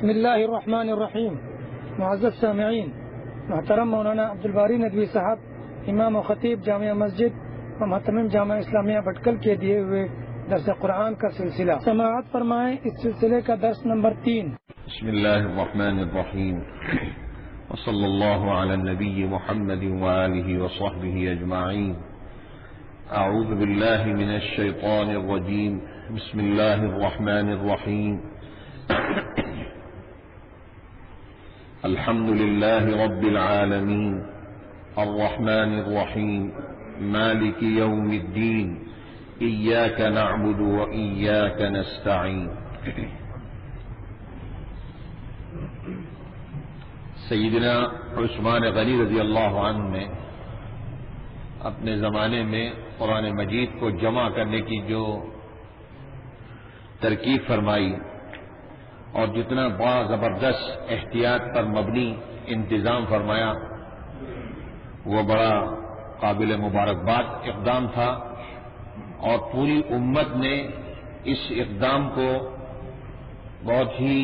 بسم اللہ الرحمن الرحیم. معزز سامعین، محترم مولانا عبدالباری ندوی صاحب، امام و خطیب جامعہ مسجد و محتمم جامعہ اسلامیہ بھٹکل کے دیے ہوئے درس قرآن کا سلسلہ سماعت فرمائیں. اس سلسلے کا درس نمبر 3. بسم اللہ الرحمن الرحیم وصلی اللہ علی النبی محمد وآلہ وصحبہ اجمعین. اعوذ باللہ من الشیطان الرجیم. بسم اللہ الرحمن الرحیم. الحمد للہ رب العالمین الرحمن الرحیم مالک یوم الدین ایاک نعبد و ایاک نستعین. سیدنا عثمان غنی رضی اللہ عنہ نے اپنے زمانے میں قرآن مجید کو جمع کرنے کی جو ترکیب فرمائی اور جتنا بڑا زبردست احتیاط پر مبنی انتظام فرمایا، وہ بڑا قابل مبارکباد اقدام تھا، اور پوری امت نے اس اقدام کو بہت ہی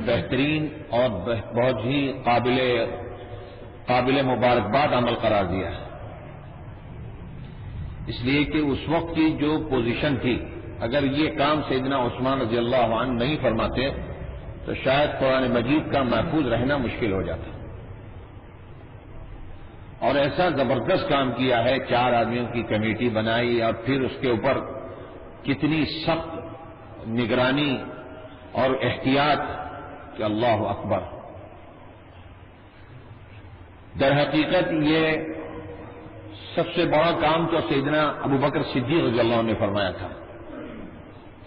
بہترین اور بہت ہی قابل مبارکباد عمل قرار دیا ہے. اس لیے کہ اس وقت کی جو پوزیشن تھی، اگر یہ کام سیدنا عثمان رضی اللہ عنہ نہیں فرماتے تو شاید قرآن مجید کا محفوظ رہنا مشکل ہو جاتا. اور ایسا زبردست کام کیا ہے، 4 آدمیوں کی کمیٹی بنائی اور پھر اس کے اوپر کتنی سخت نگرانی اور احتیاط کہ اللہ اکبر. در حقیقت یہ سب سے بڑا کام تو سیدنا ابوبکر صدیق رضی اللہ عنہ نے فرمایا تھا،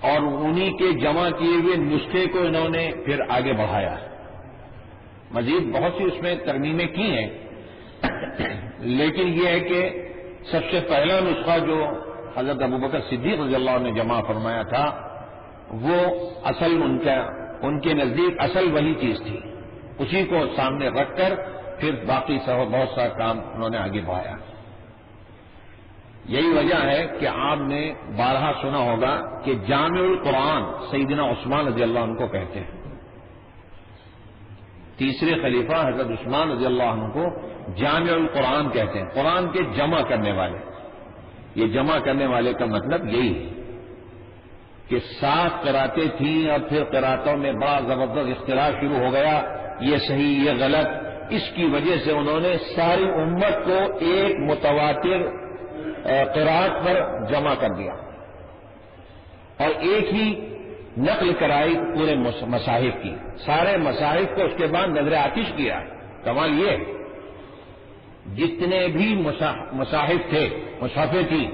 اور انہی کے جمع کیے ہوئے نسخے کو انہوں نے پھر آگے بڑھایا. مزید بہت سی اس میں ترمیمیں کی ہیں، لیکن یہ ہے کہ سب سے پہلا نسخہ جو حضرت ابوبکر صدیق رضی اللہ عنہ نے جمع فرمایا تھا، وہ اصل ان کے نزدیک اصل وہی چیز تھی. اسی کو سامنے رکھ کر پھر باقی بہت سا کام انہوں نے آگے بڑھایا. یہی وجہ ہے کہ آپ نے بارہا سنا ہوگا کہ جامع القرآن سیدنا عثمان رضی اللہ عنہ کو کہتے ہیں. تیسرے خلیفہ حضرت عثمان رضی اللہ عنہ کو جامع القرآن کہتے ہیں، قرآن کے جمع کرنے والے. یہ جمع کرنے والے کا مطلب یہی ہے کہ 7 قراتیں تھیں اور پھر قراتوں میں بڑا زبردست اختلاف شروع ہو گیا، یہ صحیح یہ غلط. اس کی وجہ سے انہوں نے ساری امت کو ایک متواتر قرات پر جمع کر دیا اور ایک ہی نقل کرائی پورے مصاحف کی. سارے مصاحف کو اس کے بعد نظر آتش کیا. کمال یہ جتنے بھی مصاحف تھے، مصحفیں تھیں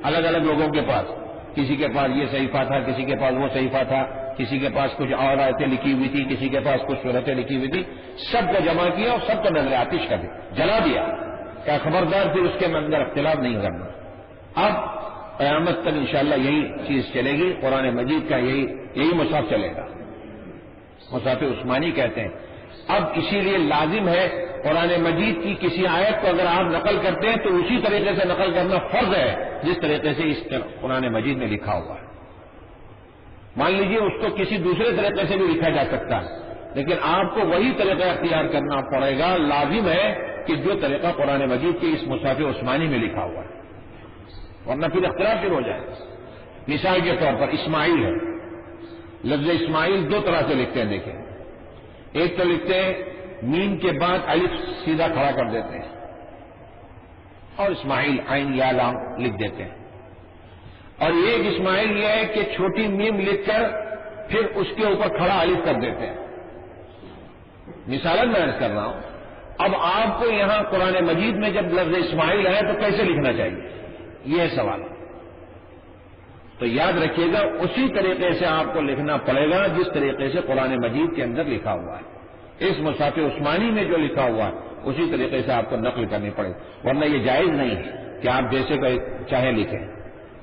الگ الگ لوگوں کے پاس، کسی کے پاس یہ صحیفہ تھا، کسی کے پاس وہ صحیفہ تھا، کسی کے پاس کچھ اور آیتیں لکھی ہوئی تھی، کسی کے پاس کچھ صورتیں لکھی ہوئی تھی. سب کو جمع کیا اور سب کو نظر آتش کر دیا، جلا دیا. کیا خبردار پھر اس کے اندر اختلاف نہیں کرنا. اب قیامت تک انشاءاللہ یہی چیز چلے گی. قرآن مجید کا یہی مصحف چلے گا، مصحف عثمانی کہتے ہیں. اب اسی لیے لازم ہے قرآن مجید کی کسی آیت کو اگر آپ نقل کرتے ہیں تو اسی طریقے سے نقل کرنا فرض ہے جس طریقے سے اس قرآن مجید میں لکھا ہوا ہے. مان لیجئے اس کو کسی دوسرے طریقے سے بھی لکھا جا سکتا ہے، لیکن آپ کو وہی طریقہ اختیار کرنا پڑے گا. لازم ہے کہ جو طریقہ قرآن مجید کے اس مصحف عثمانی میں لکھا ہوا ہے، ورنہ پھر اختلاف شروع ہو جائے. مثال کے طور پر اسماعیل ہے. لفظ اسماعیل 2 طرح سے لکھتے ہیں. دیکھیں، ایک تو لکھتے ہیں میم کے بعد الف سیدھا کھڑا کر دیتے ہیں اور اسماعیل عین یا لام لکھ دیتے ہیں. اور ایک اسماعیل یہ ہے کہ چھوٹی میم لکھ کر پھر اس کے اوپر کھڑا الف کر دیتے ہیں. مثالاً میں عرض کر رہا ہوں. اب آپ کو یہاں قرآن مجید میں جب لفظ اسماعیل ہے تو کیسے لکھنا چاہیے، یہ سوال. تو یاد رکھیے گا اسی طریقے سے آپ کو لکھنا پڑے گا جس طریقے سے قرآن مجید کے اندر لکھا ہوا ہے. اس مصحف عثمانی میں جو لکھا ہوا ہے اسی طریقے سے آپ کو نقل کرنی پڑے گی، ورنہ یہ جائز نہیں ہے کہ آپ جیسے چاہے لکھیں.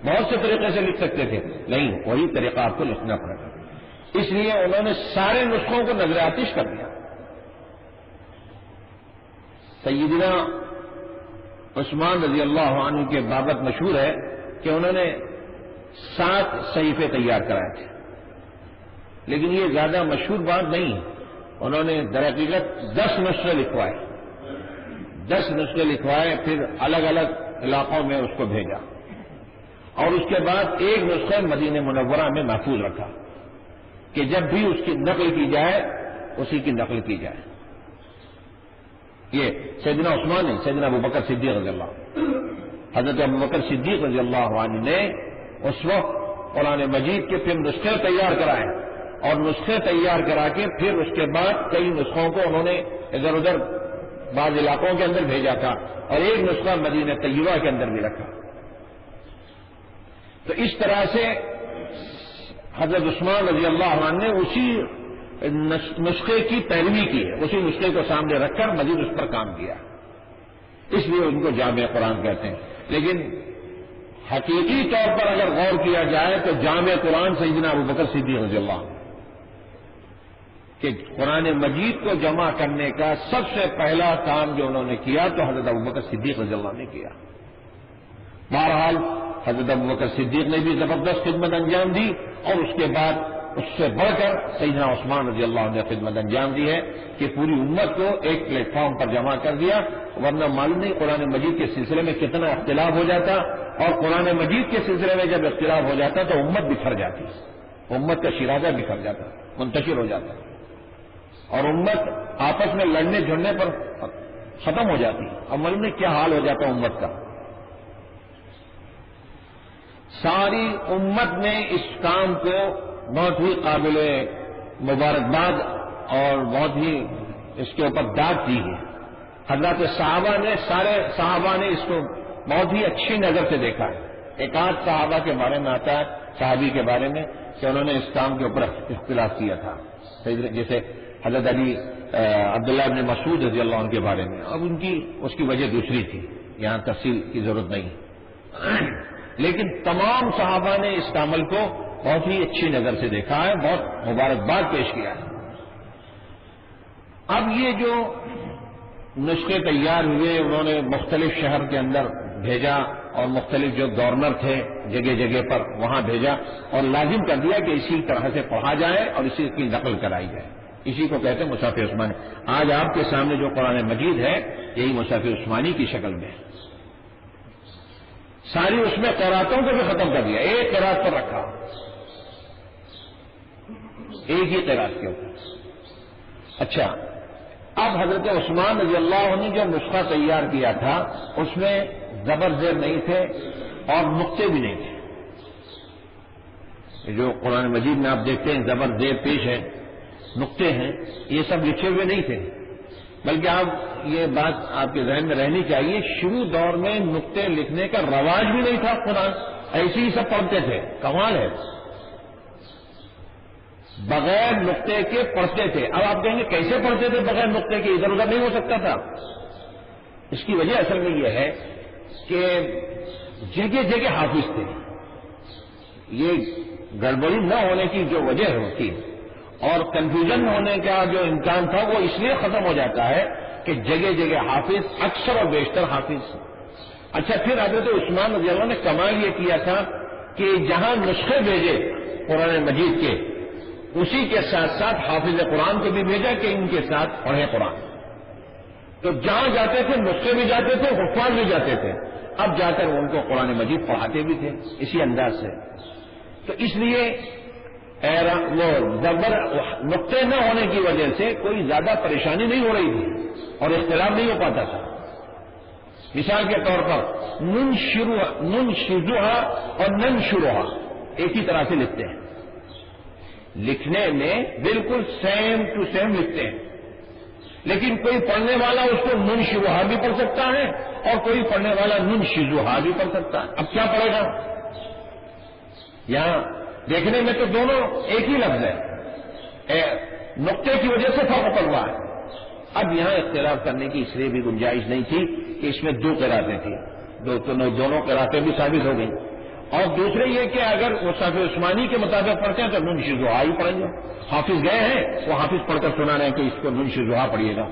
بہت سے طریقے سے لکھ سکتے تھے، نہیں، وہی طریقہ آپ کو لکھنا پڑے گا. اس لیے انہوں نے سارے نسخوں کو نظر آتش کر دیا. سیدنا عثمان رضی اللہ عنہ کے بابت مشہور ہے کہ انہوں نے 7 صحیفے تیار کرائے تھے، لیکن یہ زیادہ مشہور بات نہیں ہے. انہوں نے در حقیقت 10 نسخے لکھوائے، 10 نسخے لکھوائے، پھر الگ الگ علاقوں میں اس کو بھیجا، اور اس کے بعد ایک نسخہ مدینہ منورہ میں محفوظ رکھا کہ جب بھی اس کی نقل کی جائے اسی کی نقل کی جائے. یہ سیدنا عثمان نے، سیدنا ابوبکر صدیق رضی اللہ عنہ، حضرت ابوبکر صدیق رضی اللہ عنہ نے اس وقت قرآن مجید کے پھر نسخے تیار کرائے، اور نسخے تیار کرا کے پھر اس کے بعد کئی نسخوں کو انہوں نے ادھر ادھر بعض علاقوں کے اندر بھیجا تھا، اور ایک نسخہ مدینہ طیبہ کے اندر بھی رکھا. تو اس طرح سے حضرت عثمان رضی اللہ عنہ نے اسی نسخے کی پیروی کی ہے، اسی نسخے کو سامنے رکھ کر مزید اس پر کام کیا، اس لیے ان کو جامع قرآن کہتے ہیں. لیکن حقیقی طور پر اگر غور کیا جائے تو جامع قرآن سیدنا ابوبکر صدیق رضی اللہ عنہ، کہ قرآن مجید کو جمع کرنے کا سب سے پہلا کام جو انہوں نے کیا تو حضرت ابوبکر صدیق رضی اللہ عنہ نے کیا. بہرحال حضرت ابوبکر صدیق نے بھی زبردست خدمت انجام دی، اور اس کے بعد اس سے بڑھ کر سیدنا عثمان رضی اللہ عنہ نے خدمت انجام دی ہے کہ پوری امت کو ایک پلیٹ فارم پر جمع کر دیا. ورنہ معلوم نہیں قرآن مجید کے سلسلے میں کتنا اختلاف ہو جاتا، اور قرآن مجید کے سلسلے میں جب اختلاف ہو جاتا تو امت بکھر جاتی، امت کا شیرازہ بکھر جاتا، منتشر ہو جاتا، اور امت آپس میں لڑنے جھڑنے پر ختم ہو جاتی. اب معلوم نہیں کیا حال ہو جاتا امت کا. ساری امت نے اس کام کو بہت ہی قابل مبارکباد اور بہت ہی اس کے اوپر داد دی ہے. حضرت صحابہ نے، سارے صحابہ نے اس کو بہت ہی اچھی نظر سے دیکھا ہے. ایک آدھ صحابہ کے بارے میں آتا ہے، صحابی کے بارے میں، کہ انہوں نے اس کام کے اوپر اختلاف کیا تھا، جیسے حضرت علی عبداللہ بن مسعود رضی اللہ عنہ کے بارے میں. اب اس کی وجہ دوسری تھی، یہاں تفصیل کی ضرورت نہیں. لیکن تمام صحابہ نے اس عمل کو بہت ہی اچھی نظر سے دیکھا ہے، بہت مبارکباد پیش کیا ہے. اب یہ جو نسخے تیار ہوئے انہوں نے مختلف شہر کے اندر بھیجا، اور مختلف جو گورنر تھے جگہ جگہ پر وہاں بھیجا، اور لازم کر دیا کہ اسی طرح سے پڑھا جائے اور اسی کی نقل کرائی جائے. اسی کو کہتے ہیں مصحف عثمانی. آج آپ کے سامنے جو قرآن مجید ہے یہی مصحف عثمانی کی شکل میں ہے. ساری اس میں قراتوں کو بھی ختم کر دیا، ایک قرات پر رکھا، ایک ہی قرات کے اوپر. اچھا، اب حضرت عثمان رضی اللہ عنہ نے جو نسخہ تیار کیا تھا اس میں زبر زیر نہیں تھے اور نقطے بھی نہیں تھے. جو قرآن مجید میں آپ دیکھتے ہیں زبر زیر پیش ہے، نقطے ہیں، یہ سب لکھے ہوئے نہیں تھے. بلکہ آپ یہ بات آپ کے ذہن میں رہنی چاہیے، شروع دور میں نقطے لکھنے کا رواج بھی نہیں تھا. قرآن ایسے ہی سب پڑھتے تھے. کمال ہے، بغیر نقطے کے پڑھتے تھے. اب آپ کہیں گے کیسے پڑھتے تھے بغیر نقطے کے؟ ادھر ادھر نہیں ہو سکتا تھا. اس کی وجہ اصل میں یہ ہے کہ جگہ جگہ حافظ تھے. یہ گڑبڑی نہ ہونے کی جو وجہ ہوتی اور کنفیوژن ہونے کا جو امکان تھا وہ اس لیے ختم ہو جاتا ہے کہ جگہ جگہ حافظ، اکثر اور بیشتر حافظ. اچھا، پھر حضرت عثمان رضی اللہ عنہ نے کمال یہ کیا تھا کہ جہاں نسخے بھیجے قرآن مجید کے، اسی کے ساتھ ساتھ حافظ قرآن کو بھی بھیجا کہ ان کے ساتھ پڑھیں قرآن. تو جہاں جاتے تھے نسخے بھی جاتے تھے، حفاظ بھی جاتے تھے. اب جا کر ان کو قرآن مجید پڑھاتے بھی تھے اسی انداز سے. تو اس لیے وہ زبر نقطے نہ ہونے کی وجہ سے کوئی زیادہ پریشانی نہیں ہو رہی تھی اور اختلاف نہیں ہو پاتا تھا. مثال کے طور پر نن شروع اور نن شروع ایک ہی طرح سے لکھتے ہیں. لکھنے میں بالکل سیم ٹو سیم لکھتے ہیں، لیکن کوئی پڑھنے والا اس کو نن شروع بھی پڑھ سکتا ہے اور کوئی پڑھنے والا نن شروع بھی پڑھ سکتا ہے. اب کیا پڑھے گا؟ یہاں دیکھنے میں تو دونوں ایک ہی لفظ ہے، نقطے کی وجہ سے فرق پڑ رہا ہے. اب یہاں اختلاف کرنے کی اس لیے بھی گنجائش نہیں تھی کہ اس میں دو قراتیں تھیں، دونوں قراتیں بھی ثابت ہو گئیں. اور دوسرے یہ کہ اگر مصحف عثمانی کے مطابق پڑھتے ہیں تو نون شذوحا ہی پڑھیں گے. حافظ گئے ہیں وہ حافظ پڑھ کر سنا رہے ہیں کہ اس کو نون شذوحا پڑھیے گا.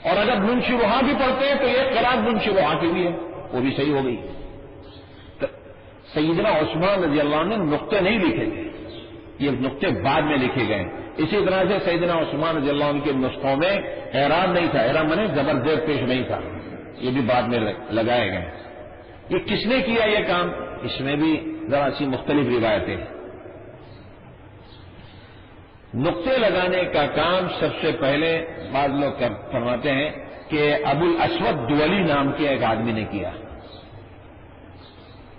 اور اگر نون شذوحا بھی پڑھتے ہیں تو یہ قرات نون شذوحا کی بھی ہے، وہ بھی صحیح ہو گئی. سیدنا عثمان رضی اللہ عنہ نے نقطے نہیں لکھے تھے، یہ نقطے بعد میں لکھے گئے. اسی طرح سے سیدنا عثمان رضی اللہ عنہ کے نسخوں میں اعراب نہیں تھا. اعراب میں زبر زیر پیش نہیں تھا. یہ بھی بعد میں لگائے گئے. یہ کس نے کیا یہ کام؟ اس میں بھی ذرا سی مختلف روایتیں. نقطے لگانے کا کام سب سے پہلے بعض لوگ فرماتے ہیں کہ ابو الاسود دولی نام کے ایک آدمی نے کیا.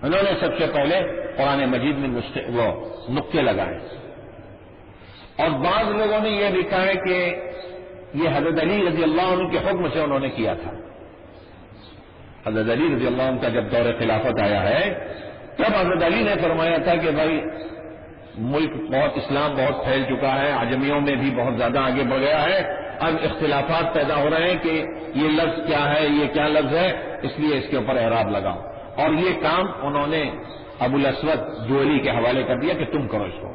انہوں نے سب سے پہلے قرآن مجید میں وہ نقطے لگائے. اور بعض لوگوں نے یہ لکھا ہے کہ یہ حضرت علی رضی اللہ عنہ کے حکم سے انہوں نے کیا تھا. حضرت علی رضی اللہ عنہ کا جب دور خلافت آیا ہے تب حضرت علی نے فرمایا تھا کہ بھائی ملک اسلام بہت پھیل چکا ہے، عجمیوں میں بھی بہت زیادہ آگے بڑھ گیا ہے، اب اختلافات پیدا ہو رہے ہیں کہ یہ لفظ کیا ہے، یہ کیا لفظ ہے، اس لیے اس کے اوپر اعراب لگاؤ. اور یہ کام انہوں نے ابو الاسود دولی کے حوالے کر دیا کہ تم کرو اس کو.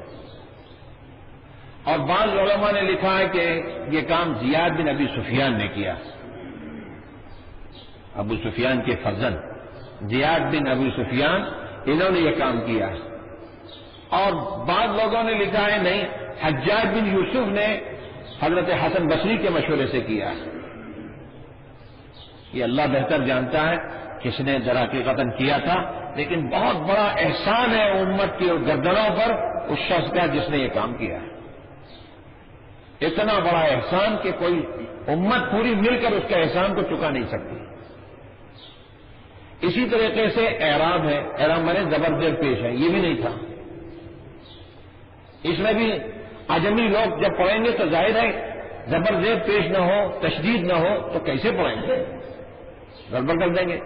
اور بعض علماء نے لکھا ہے کہ یہ کام زیاد بن ابی سفیان نے کیا. ابو سفیان کے فرزند زیاد بن ابی سفیان انہوں نے یہ کام کیا. اور بعض لوگوں نے لکھا ہے نہیں، حجاج بن یوسف نے حضرت حسن بصری کے مشورے سے کیا. یہ اللہ بہتر جانتا ہے کس نے در حقیقت کیا تھا، لیکن بہت بڑا احسان ہے امت کی گردنوں پر اس شخص کا جس نے یہ کام کیا ہے. اتنا بڑا احسان کہ کوئی امت پوری مل کر اس کے احسان کو چکا نہیں سکتی. اسی طریقے سے اعراب ہے. اعراب میں زبر زیر پیش ہے، یہ بھی نہیں تھا. اس میں بھی عجمی لوگ جب پڑھیں گے تو ظاہر ہے زبر زیر پیش نہ ہو، تشدید نہ ہو تو کیسے پڑھیں گے؟ گڑبڑ کر دیں گے.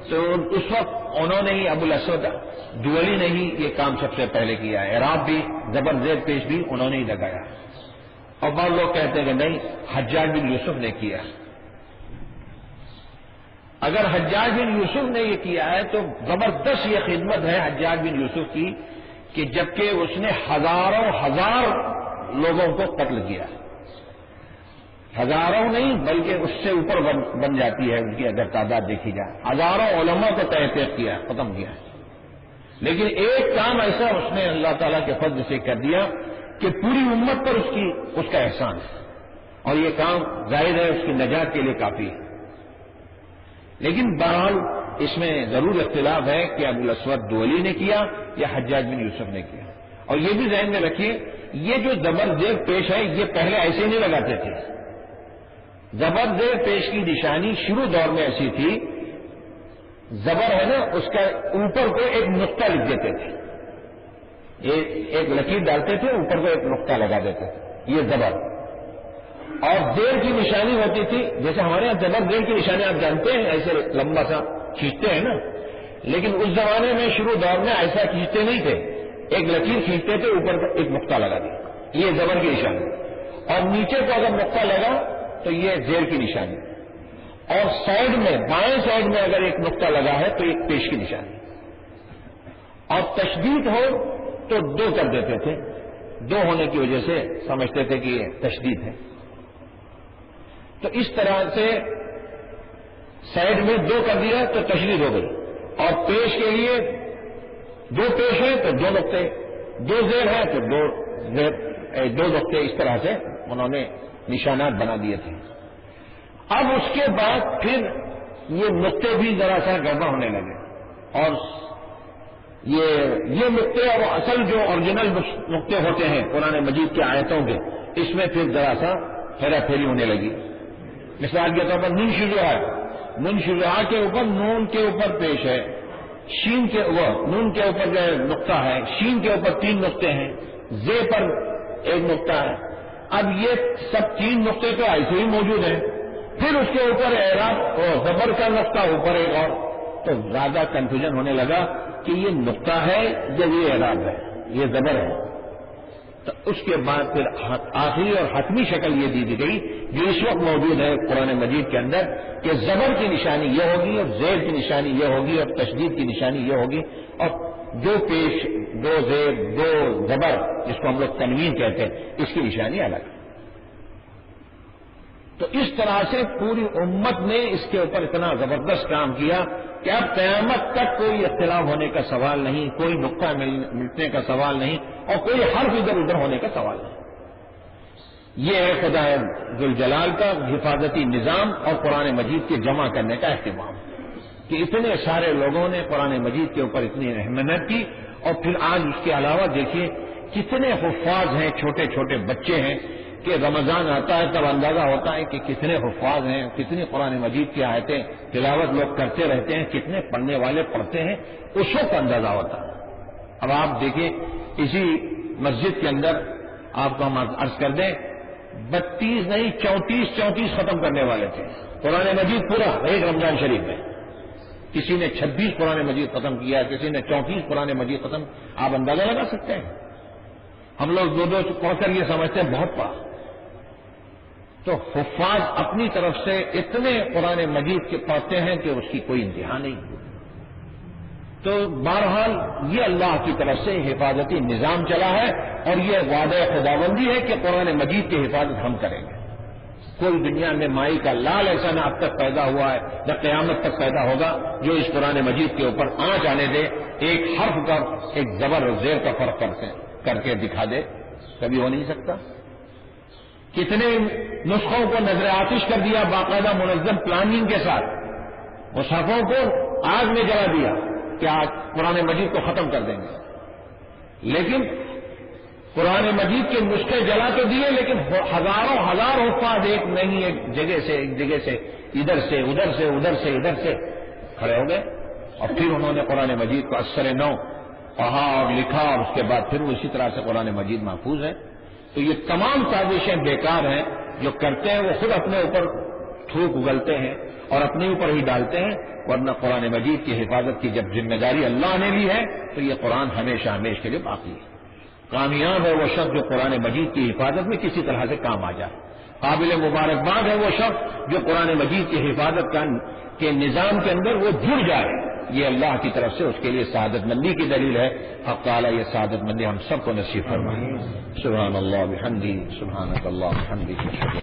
تو اس وقت انہوں نے ہی ابو الاسود دولی نے ہی یہ کام سب سے پہلے کیا ہے. اعراب بھی زبر زیر پیش بھی انہوں نے ہی لگایا. اور بعض لوگ کہتے ہیں کہ نہیں، حجاج بن یوسف نے کیا. اگر حجاج بن یوسف نے یہ کیا ہے تو زبردست یہ خدمت ہے حجاج بن یوسف کی کہ جبکہ اس نے ہزاروں ہزار لوگوں کو قتل کیا. ہزاروں نہیں بلکہ اس سے اوپر بن جاتی ہے ان کی اگر تعداد دیکھی جائے. ہزاروں علماء کو تحقیق کیا، ختم کیا. لیکن ایک کام ایسا اس نے اللہ تعالیٰ کے فضل سے کر دیا کہ پوری امت پر اس کا احسان ہے. اور یہ کام ظاہر ہے اس کی نجات کے لیے کافی ہے. لیکن بہرحال اس میں ضرور اختلاف ہے کہ ابو الاسود دولی نے کیا یا حجاج بن یوسف نے کیا. اور یہ بھی ذہن میں رکھیے یہ جو زبر زیر پیش ہے یہ پہلے ایسے نہیں لگاتے تھے. زبر زیر پیش کی نشانی شروع دور میں ایسی تھی، زبر ہے نا اس کا اوپر کو ایک نقطہ لکھ دیتے تھے، ایک لکیر ڈالتے تھے اوپر کو ایک نقطہ لگا دیتے تھے، یہ زبر. اور زیر کی نشانی ہوتی تھی جیسے ہمارے یہاں زبر زیر کی نشانی آپ جانتے ہیں ایسے لمبا سا کھینچتے ہیں نا، لیکن اس زمانے میں شروع دور میں ایسا کھینچتے نہیں تھے، ایک لکیر کھینچتے تھے اوپر ایک نقطہ لگا دیا، یہ زبر کی نشانی. اور نیچے کو اگر نقطہ لگا تو یہ زیر کی نشانی. اور سائڈ میں بائیں سائڈ میں اگر ایک نقطہ لگا ہے تو ایک پیش کی نشانی. اور تشدید ہو تو دو کر دیتے تھے، دو ہونے کی وجہ سے سمجھتے تھے کہ یہ تشدید ہے. تو اس طرح سے سائڈ میں دو کر دیا تو تشدید ہو گئی. اور پیش کے لیے دو پیش ہے تو دو نقطے، دو زیر ہے تو دو نقطے، اس طرح سے انہوں نے نشانات بنا دیے تھے. اب اس کے بعد پھر یہ نقطے بھی ذرا سا گڑبڑ ہونے لگے. اور یہ نقطے اور اصل جو اوریجنل نقطے ہوتے ہیں قرآن مجید کے آیتوں کے، اس میں پھر ذرا سا پھیرا پھیری ہونے لگی. مثال کے طور پر نون شجاع کے اوپر نون کے اوپر پیش ہے، شین کے نون کے اوپر جو نقطہ ہے، شین کے اوپر 3 نقطے ہیں، زے پر ایک نقطہ ہے. اب یہ سب 3 نقطے تو ایسے ہی موجود ہیں، پھر اس کے اوپر اعراب اور زبر کا نقطہ اوپر ایک اور، تو زیادہ کنفیوژن ہونے لگا کہ یہ نقطہ ہے یا یہ اعراب ہے، یہ زبر ہے. تو اس کے بعد پھر آخری اور حتمی شکل یہ دی گئی جو اس وقت موجود ہے قرآن مجید کے اندر کہ زبر کی نشانی یہ ہوگی اور زیر کی نشانی یہ ہوگی اور تشدید کی نشانی یہ ہوگی، اور دو پیش، دو زیر، دو زبر، جس کو ہم لوگ تنوین کہتے ہیں، اس کی نشانی الگ. تو اس طرح سے پوری امت نے اس کے اوپر اتنا زبردست کام کیا کہ اب قیامت تک کوئی اختلاف ہونے کا سوال نہیں، کوئی نقطہ ملنے کا سوال نہیں، اور کوئی حرف ادھر ادھر ہونے کا سوال نہیں۔ یہ ہے خدا ذوالجلال کا حفاظتی نظام اور قرآن مجید کے جمع کرنے کا اہتمام کہ اتنے سارے لوگوں نے قرآن مجید کے اوپر اتنی محنت کی، اور پھر آج اس کے علاوہ دیکھیے کتنے حفاظ ہیں، چھوٹے چھوٹے بچے ہیں کہ رمضان آتا ہے تب اندازہ ہوتا ہے کہ کتنے حفاظ ہیں، کتنی قرآن مجید کی آیتیں تلاوت لوگ کرتے رہتے ہیں، کتنے پڑھنے والے پڑھتے ہیں، اس وقت اندازہ ہوتا ہے۔ اب آپ دیکھیں اسی مسجد کے اندر آپ کو ہم عرض کر دیں 32 نہیں 34 ختم کرنے والے تھے قرآن مجید پورا ایک رمضان شریف میں۔ کسی نے 26 قرآن مجید ختم کیا، کسی نے 34 قرآن مجید ختم۔ آپ اندازہ لگا سکتے ہیں؟ ہم لوگ دو پڑھ کر یہ سمجھتے ہیں بہت پڑھا، تو حفاظ اپنی طرف سے اتنے قرآن مجید کے پڑھتے ہیں کہ اس کی کوئی انتہا نہیں۔ تو بہرحال یہ اللہ کی طرف سے حفاظتی نظام چلا ہے، اور یہ وعدہ خداوندی ہے کہ قرآن مجید کی حفاظت ہم کریں گے۔ کوئی دنیا میں مائی کا لال ایسا نہ اب تک پیدا ہوا ہے نہ قیامت تک پیدا ہوگا جو اس قرآن مجید کے اوپر آنچ آنے دے، ایک حرف کا ایک زبر اور زیر کا فرق کر کے دکھا دے، کبھی ہو نہیں سکتا۔ کتنے نسخوں کو نظر آتش کر دیا باقاعدہ منظم پلاننگ کے ساتھ، مصحفوں کو آگ میں جلا دیا کہ آج قرآن مجید کو ختم کر دیں گے، لیکن قرآن مجید کے نسخے جلا تو دیے، لیکن ہزاروں حفاظ ایک نہیں ایک جگہ سے ادھر سے ادھر سے کھڑے ہو گئے، اور پھر انہوں نے قرآن مجید کو اثر نو پڑھا اور لکھا، اور اس کے بعد پھر وہ اسی طرح سے قرآن مجید محفوظ ہے۔ تو یہ تمام سازشیں بیکار ہیں، جو کرتے ہیں وہ خود اپنے اوپر تھوک اگلتے ہیں اور اپنے اوپر ہی ڈالتے ہیں، ورنہ قرآن مجید کی حفاظت کی جب ذمہ داری اللہ نے لی ہے تو یہ قرآن ہمیشہ ہمیشہ کے لیے باقی ہے۔ کامیاب ہے وہ شخص جو قرآن مجید کی حفاظت میں کسی طرح سے کام آ جائے، قابل مبارکباد ہے وہ شخص جو قرآن مجید کی حفاظت کے نظام کے اندر وہ جڑ جائے، یہ اللہ کی طرف سے اس کے لیے سعادت مندی کی دلیل ہے۔ حق تعالیٰ یہ سعادت مندی ہم سب کو نصیب فرمائے۔ سبحان اللہ بحمدہ، سبحانک اللہ بحمدک۔